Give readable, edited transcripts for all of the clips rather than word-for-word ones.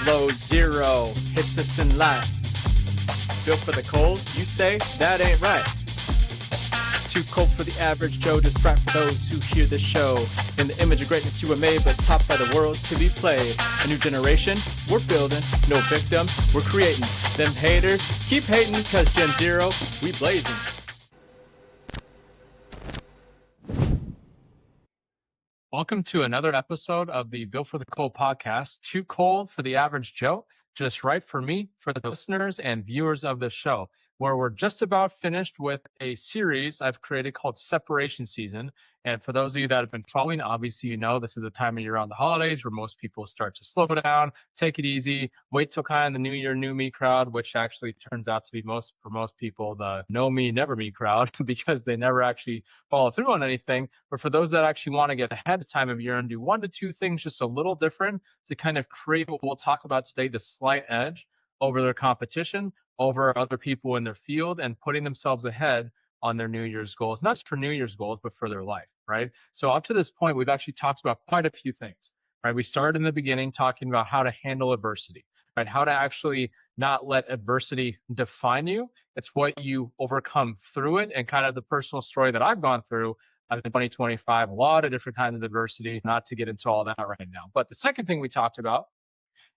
below zero hits us in life. Built for the cold, you say? That ain't right. Too cold for the average Joe, just right for those who hear the show. In the image of greatness you were made, but taught by the world to be played. A new generation, we're building. No victims, we're creating. Them haters, keep hating, cause Gen Zero, we blazing. Welcome to another episode of the Built for the Cold podcast. Too cold for the average Joe, just right for me, for the listeners and viewers of this show, where we're just about finished with a series I've created called Separation Season. And for those of you that have been following, obviously you know this is a time of year around the holidays where most people start to slow down, take it easy, wait till kind of the New Year, New Me crowd, which actually turns out to be for most people the know me, never me crowd because they never actually follow through on anything. But for those that actually want to get ahead of time of year and do 1 to 2 things just a little different to kind of create what we'll talk about today, the slight edge over their competition, over other people in their field, and putting themselves ahead on their New Year's goals, not just for New Year's goals, but for their life, right? So up to this point, we've actually talked about quite a few things, right? We started in the beginning talking about how to handle adversity, right? How to actually not let adversity define you. It's what you overcome through it, and kind of the personal story that I've gone through in 2025, a lot of different kinds of adversity, not to get into all that right now. But the second thing we talked about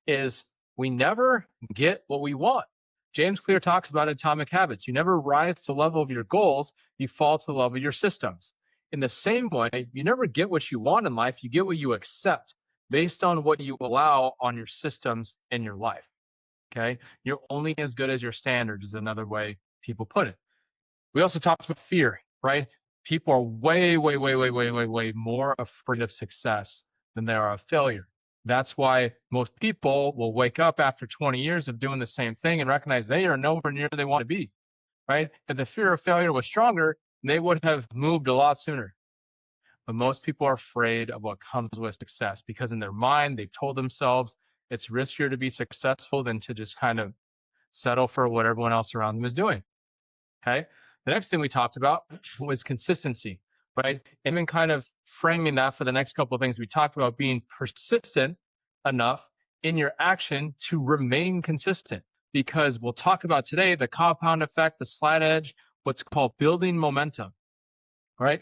is we never get what we want. James Clear talks about atomic habits. You never rise to the level of your goals, you fall to the level of your systems. In the same way, you never get what you want in life, you get what you accept based on what you allow on your systems in your life. Okay? You're only as good as your standards is another way people put it. We also talked about fear, right? People are way more afraid of success than they are of failure. That's why most people will wake up after 20 years of doing the same thing and recognize they are nowhere near where they want to be, right? If the fear of failure was stronger, they would have moved a lot sooner. But most people are afraid of what comes with success because in their mind, they've told themselves it's riskier to be successful than to just kind of settle for what everyone else around them is doing, okay? The next thing we talked about was consistency, right? And then kind of framing that for the next couple of things we talked about, being persistent enough in your action to remain consistent, because we'll talk about today the compound effect, the slight edge, what's called building momentum, right?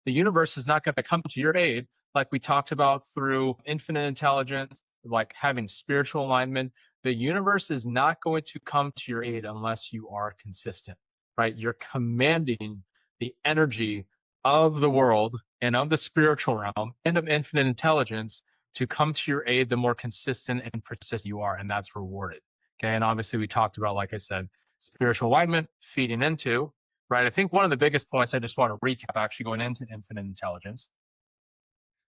The universe is not going to come to your aid like we talked about through infinite intelligence, like having spiritual alignment. The universe is not going to come to your aid unless you are consistent, right? You're commanding the energy of the world and of the spiritual realm and of infinite intelligence to come to your aid the more consistent and persistent you are, and that's rewarded. Okay, and obviously we talked about, like I said, spiritual alignment, feeding into, right? I think one of the biggest points I just want to recap, actually going into infinite intelligence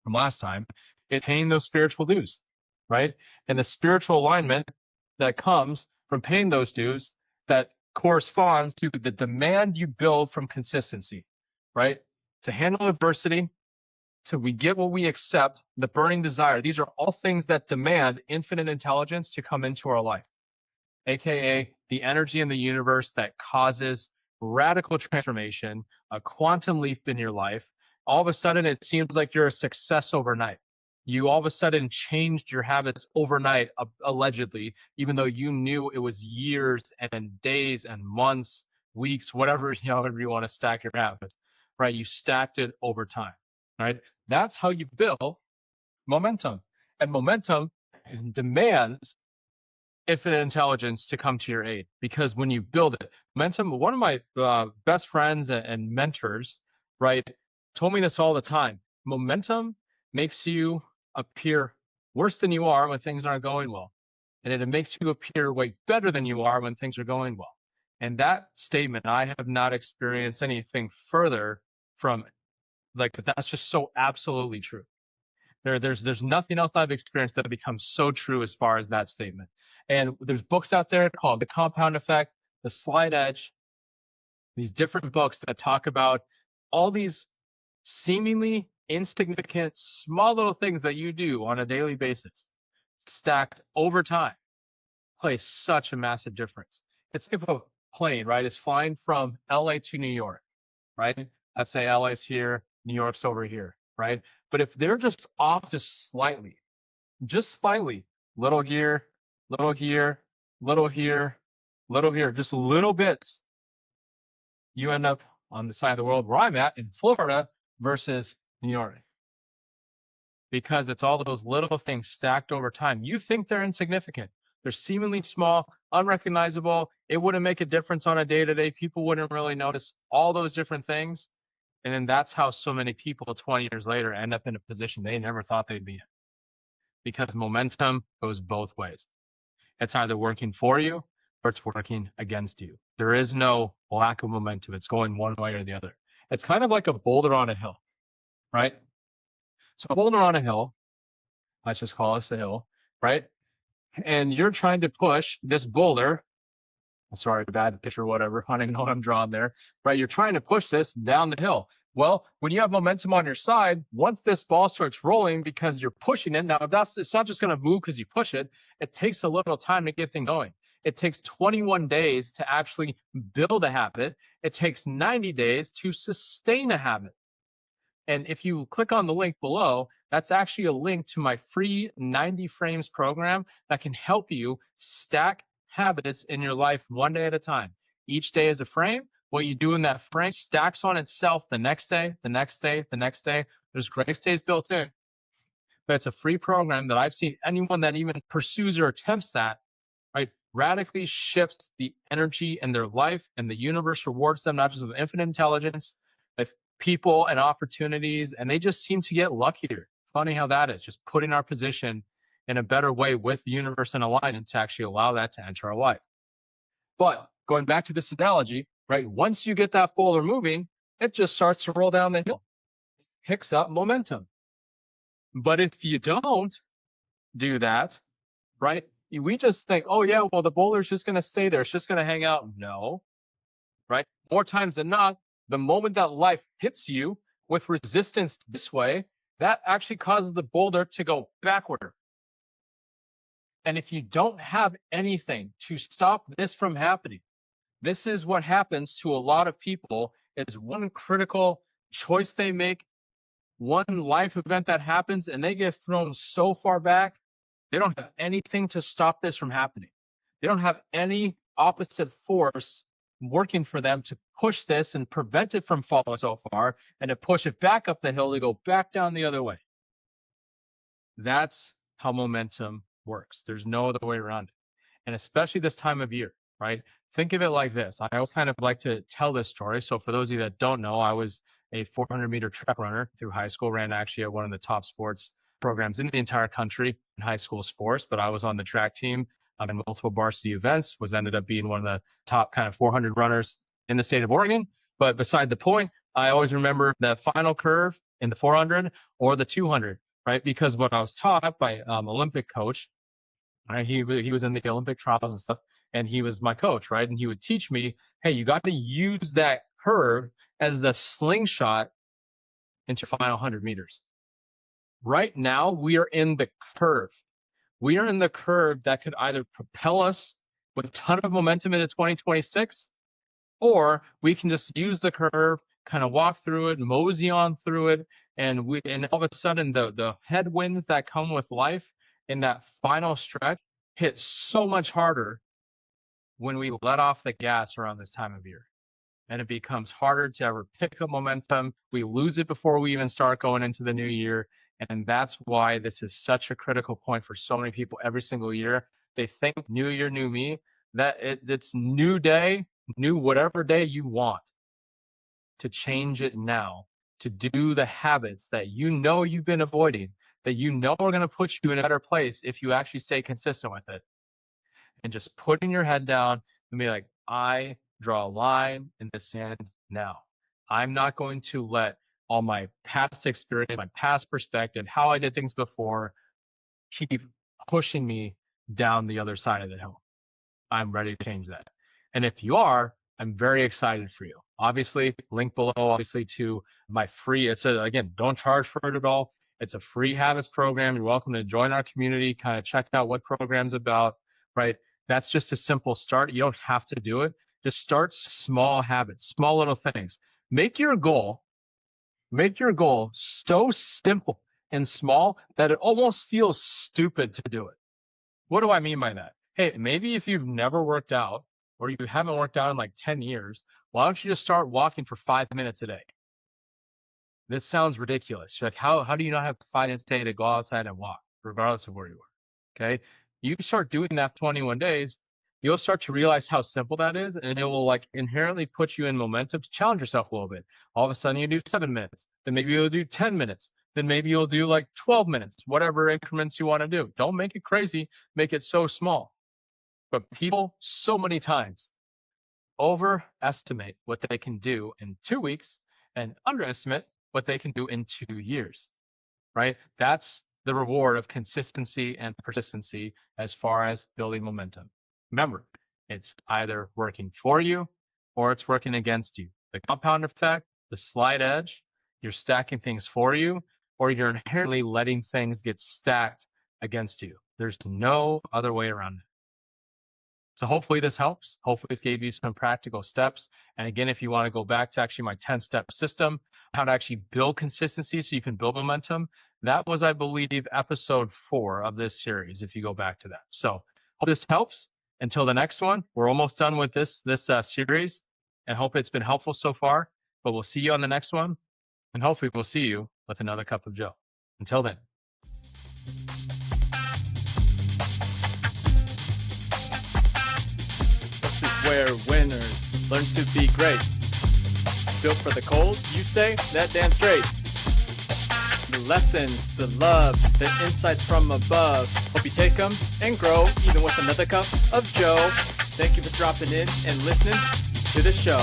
from last time, is paying those spiritual dues, right? And the spiritual alignment that comes from paying those dues that corresponds to the demand you build from consistency, right? To handle adversity, till we get what we accept, the burning desire. These are all things that demand infinite intelligence to come into our life, aka the energy in the universe that causes radical transformation, a quantum leap in your life. All of a sudden, it seems like you're a success overnight. You all of a sudden changed your habits overnight, allegedly, even though you knew it was years and days and months, weeks, whatever, however you want to stack your habits, right? You stacked it over time, right? That's how you build momentum. And momentum demands infinite intelligence to come to your aid, because when you build it, momentum, one of my best friends and mentors, right, told me this all the time. Momentum makes you appear worse than you are when things aren't going well. And it makes you appear way better than you are when things are going well. And that statement, I have not experienced anything further from, like, that's just so absolutely true. There's nothing else I've experienced that becomes so true as far as that statement. And there's books out there called The Compound Effect, The Slight Edge, these different books that talk about all these seemingly insignificant, small little things that you do on a daily basis, stacked over time, play such a massive difference. It's if a plane, right, is flying from LA to New York, right? Let's say LA's here, New York's over here, right? But if they're just off just slightly, little here, little here, little here, little here, just little bits. You end up on the side of the world where I'm at in Florida versus New York. Because it's all those little things stacked over time. You think they're insignificant. They're seemingly small, unrecognizable. It wouldn't make a difference on a day-to-day. People wouldn't really notice all those different things. And then that's how so many people 20 years later end up in a position they never thought they'd be in. Because momentum goes both ways. It's either working for you or it's working against you. There is no lack of momentum. It's going one way or the other. It's kind of like a boulder on a hill, right? So a boulder on a hill, let's just call this a hill, right? And you're trying to push this boulder. Sorry, bad picture, whatever. I don't even know what I'm drawing there, right? You're trying to push this down the hill. Well, when you have momentum on your side, once this ball starts rolling because you're pushing it, now it's not just going to move because you push it. It takes a little time to get things going. It takes 21 days to actually build a habit. It takes 90 days to sustain a habit. And if you click on the link below, that's actually a link to my free 90 frames program that can help you stack habits in your life one day at a time. Each day is a frame. What you do in that frame stacks on itself the next day, the next day, the next day. There's grace days built in. But it's a free program that I've seen anyone that even pursues or attempts that, right, radically shifts the energy in their life, and the universe rewards them not just with infinite intelligence, with people and opportunities, and they just seem to get luckier. Funny how that is, just putting our position in a better way with the universe in alignment to actually allow that to enter our life. But going back to this analogy, right, once you get that boulder moving, it just starts to roll down the hill, picks up momentum. But if you don't do that, right, we just think, oh yeah, well, the boulder's just going to stay there. It's just going to hang out. No, right? More times than not, the moment that life hits you with resistance this way, that actually causes the boulder to go backward. And if you don't have anything to stop this from happening, this is what happens to a lot of people is one critical choice they make, one life event that happens, and they get thrown so far back, they don't have anything to stop this from happening. They don't have any opposite force working for them to push this and prevent it from falling so far and to push it back up the hill to go back down the other way. That's how momentum works. There's no other way around it. And especially this time of year, right? Think of it like this. I always kind of like to tell this story. So for those of you that don't know, I was a 400-meter track runner through high school, ran actually at one of the top sports programs in the entire country in high school sports, but I was on the track team in multiple varsity events, ended up being one of the top kind of 400 runners in the state of Oregon. But beside the point, I always remember the final curve in the 400 or the 200, right? Because what I was taught by Olympic coach, right? He was in the Olympic trials and stuff, and he was my coach, right? And he would teach me, hey, you got to use that curve as the slingshot into your final 100 meters. Right now, we are in the curve. We are in the curve that could either propel us with a ton of momentum into 2026, or we can just use the curve, kind of walk through it, mosey on through it, and all of a sudden the headwinds that come with life in that final stretch hit so much harder when we let off the gas around this time of year. And it becomes harder to ever pick up momentum. We lose it before we even start going into the new year. And that's why this is such a critical point for so many people every single year. They think new year, new me, that it's new day, new whatever day you want, to change it now, to do the habits that you know you've been avoiding, that you know are going to put you in a better place if you actually stay consistent with it. And just putting your head down and be like, I draw a line in the sand now. I'm not going to let all my past experience, my past perspective, how I did things before, keep pushing me down the other side of the hill. I'm ready to change that. And if you are, I'm very excited for you. Obviously, link below, obviously, to my free, again, don't charge for it at all. It's a free habits program. You're welcome to join our community, kind of check out what program's about, right? That's just a simple start. You don't have to do it. Just start small habits, small little things. Make your goal so simple and small that it almost feels stupid to do it. What do I mean by that? Hey, maybe if you've never worked out or you haven't worked out in like 10 years, why don't you just start walking for 5 minutes a day? This sounds ridiculous. You're like, how do you not have 5 minutes a day to go outside and walk, regardless of where you are? Okay. You start doing that for 21 days, you'll start to realize how simple that is, and it will like inherently put you in momentum to challenge yourself a little bit. All of a sudden you do 7 minutes, then maybe you'll do 10 minutes, then maybe you'll do like 12 minutes, whatever increments you want to do. Don't make it crazy, make it so small. But people so many times overestimate what they can do in 2 weeks and underestimate what they can do in 2 years, right? That's the reward of consistency and persistency as far as building momentum. Remember, it's either working for you or it's working against you. The compound effect, the slight edge, you're stacking things for you, or you're inherently letting things get stacked against you. There's no other way around it. So hopefully this helps. Hopefully it gave you some practical steps. And again, if you want to go back to actually my 10-step system, how to actually build consistency so you can build momentum, that was, I believe, episode 4 of this series, if you go back to that. So hope this helps. Until the next one, we're almost done with this series, and hope it's been helpful so far. But we'll see you on the next one, and hopefully we'll see you with another cup of Joe. Until then. This is where winners learn to be great. Built for the cold, you say? That damn straight. The lessons, the love, the insights from above. Hope you take them and grow, even with another cup of Joe. Thank you for dropping in and listening to the show.